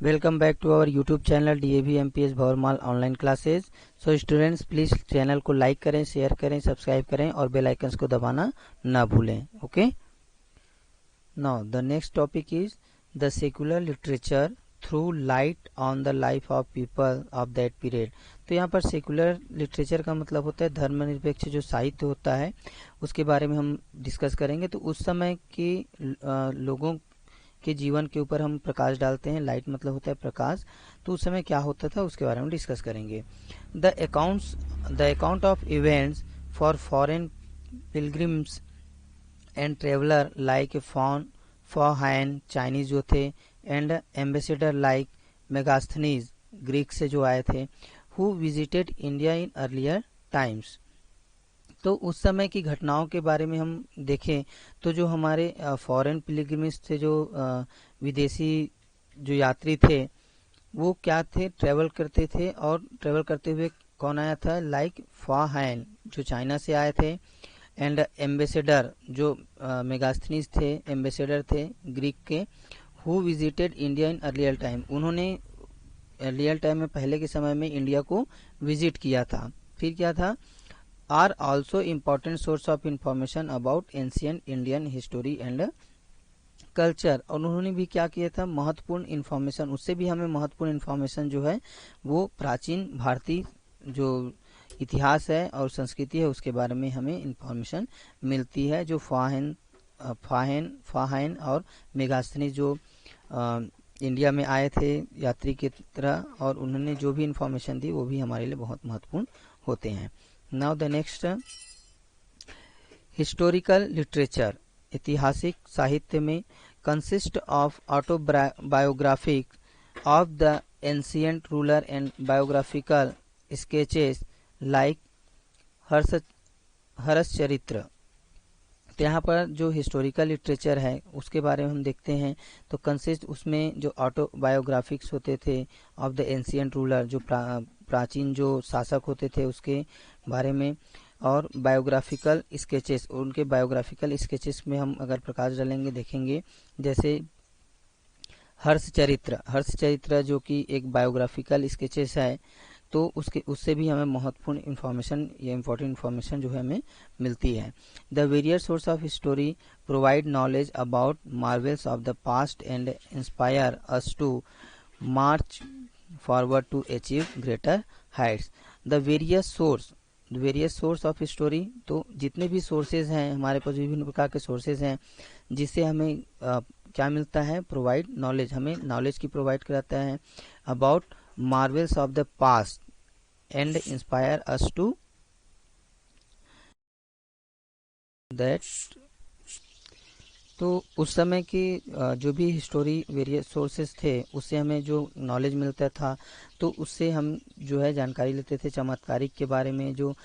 Welcome back to our YouTube channel DAV MPS Bhawarmal online classes. So students please channel को like करें, share करें, subscribe करें और bell icons को दबाना ना भूलें। Okay, now the next topic is the secular literature through light on the life of people of that period. तो यहाँ पर सेकुलर लिटरेचर का मतलब होता है धर्मनिरपेक्ष जो साहित्य होता है उसके बारे में हम डिस्कस करेंगे। तो उस समय के लोगों के जीवन के ऊपर हम प्रकाश डालते हैं। लाइट मतलब होता है प्रकाश। तो उस समय क्या होता था उसके बारे में डिस्कस करेंगे। The account of events for foreign pilgrims and traveller like Fahien Chinese जो थे and ambassador like Megasthenes Greek से जो आए थे, who visited India in earlier times. तो उस समय की घटनाओं के बारे में हम देखें तो जो हमारे फॉरेन पिलग्रिम्स थे, जो विदेशी जो यात्री थे, वो क्या थे, ट्रेवल करते थे। और ट्रेवल करते हुए कौन आया था, लाइक फाहाइन जो चाइना से आए थे, एंड एम्बेसडर जो मेगास्थनीज थे, एम्बेसडर थे ग्रीक के, who visited India in earlier time, उन्होंने अर्लियर टाइम में पहले के समय में इंडिया को विजिट किया था। फिर क्या था, are also important source of information about ancient Indian history and culture। और उन्होंने भी क्या किया था, महत्वपूर्ण इंफॉर्मेशन, उससे भी हमें महत्वपूर्ण इंफॉर्मेशन जो है वो प्राचीन भारतीय जो इतिहास है और संस्कृति है उसके बारे में हमें इंफॉर्मेशन मिलती है। जो फाहाइन और मेगास्थनीज जो इंडिया में आए थे यात्री की तरह, और उन्होंने जो भी इंफॉर्मेशन दी वो भी हमारे लिए बहुत महत्वपूर्ण होते हैं। Now the next, historical literature, ऐतिहासिक साहित्य में consist of autobiographic of the ancient ruler and biographical sketches like Harsha Charita. तो यहाँ पर जो हिस्टोरिकल लिटरेचर है उसके बारे में हम देखते हैं तो कंसिस्ट, उसमें जो ऑटोबायोग्राफिक्स होते थे ऑफ द एंशिएंट रूलर, जो प्राचीन जो शासक होते थे उसके बारे में, और बायोग्राफिकल स्केचेस, उनके बायोग्राफिकल स्केचेस में हम अगर प्रकाश डालेंगे देखेंगे, जैसे हर्ष चरित्र जो कि एक बायोग्राफिकल स्केचेस है, तो उससे भी हमें महत्वपूर्ण इंफॉर्मेशन या इम्पोर्टेंट इंफॉर्मेशन जो है हमें मिलती है। The various source of story provide knowledge about marvels of the past and inspire us to march forward to achieve greater heights. The various source of story, तो जितने भी सोर्सेज हैं हमारे पास, विभिन्न प्रकार के सोर्सेज हैं जिससे हमें क्या मिलता है, प्रोवाइड नॉलेज, हमें नॉलेज की प्रोवाइड कराता है about marvels of the past and inspire us to that. तो उस समय की जो भी हिस्टोरी वेरियस सोर्सेस थे उससे हमें जो नॉलेज मिलता था, तो उससे हम जो है जानकारी लेते थे चमत्कारिक के बारे में, जो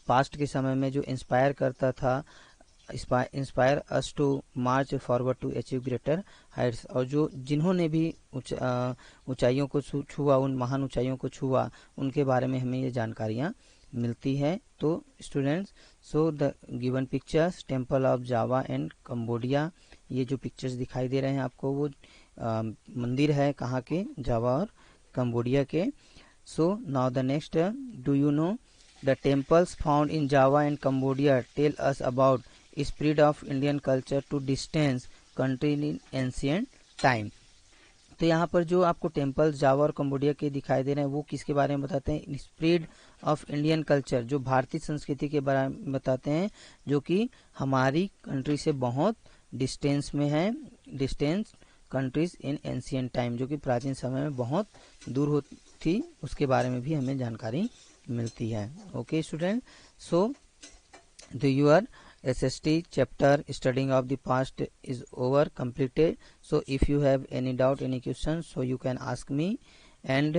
पास्ट के समय में जो इंस्पायर करता था, inspire us to march forward to achieve greater heights. और जो जिन्होंने भी ऊंचाइयों को छुआ, उन महान ऊंचाइयों को छुआ, उनके बारे में हमें ये जानकारियाँ मिलती है। तो students, so the given pictures, temple of Java and Cambodia, ये जो पिक्चर्स दिखाई दे रहे हैं आपको वो मंदिर है कहाँ के, जावा और कंबोडिया के। So now the next, do you know the temples found in Java and Cambodia tell us about spread of Indian culture to distance country in ancient time. तो यहाँ पर जो आपको टेम्पल्स जावा और कंबोडिया के दिखाई दे रहे हैं वो किसके बारे में बताते हैं, स्प्रेड ऑफ इंडियन कल्चर, जो भारतीय संस्कृति के बारे में बताते हैं, जो कि हमारी कंट्री से बहुत डिस्टेंस में है, distance countries in ancient time, जो कि प्राचीन समय में बहुत दूर होती थी, उसके बारे में भी हमें जानकारी मिलती है। Okay student, so the your SST chapter studying of the past is over, completed. So if you have any doubt, any questions, so you can ask me. And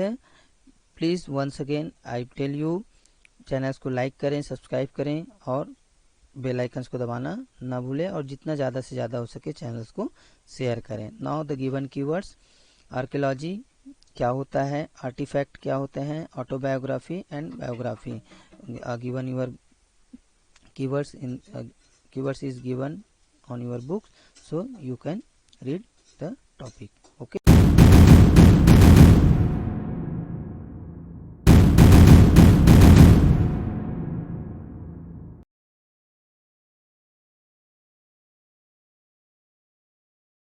please once again I tell you, channels को like करें, subscribe करें और bell icons को दबाना ना भूलें, और जितना ज़्यादा से ज़्यादा हो सके चैनल्स को शेयर करें। Now the given keywords, archaeology क्या होता है, आर्टिफैक्ट क्या होते हैं, autobiography and biography. Given your keywords is given on your books, so you can read the topic. Okay.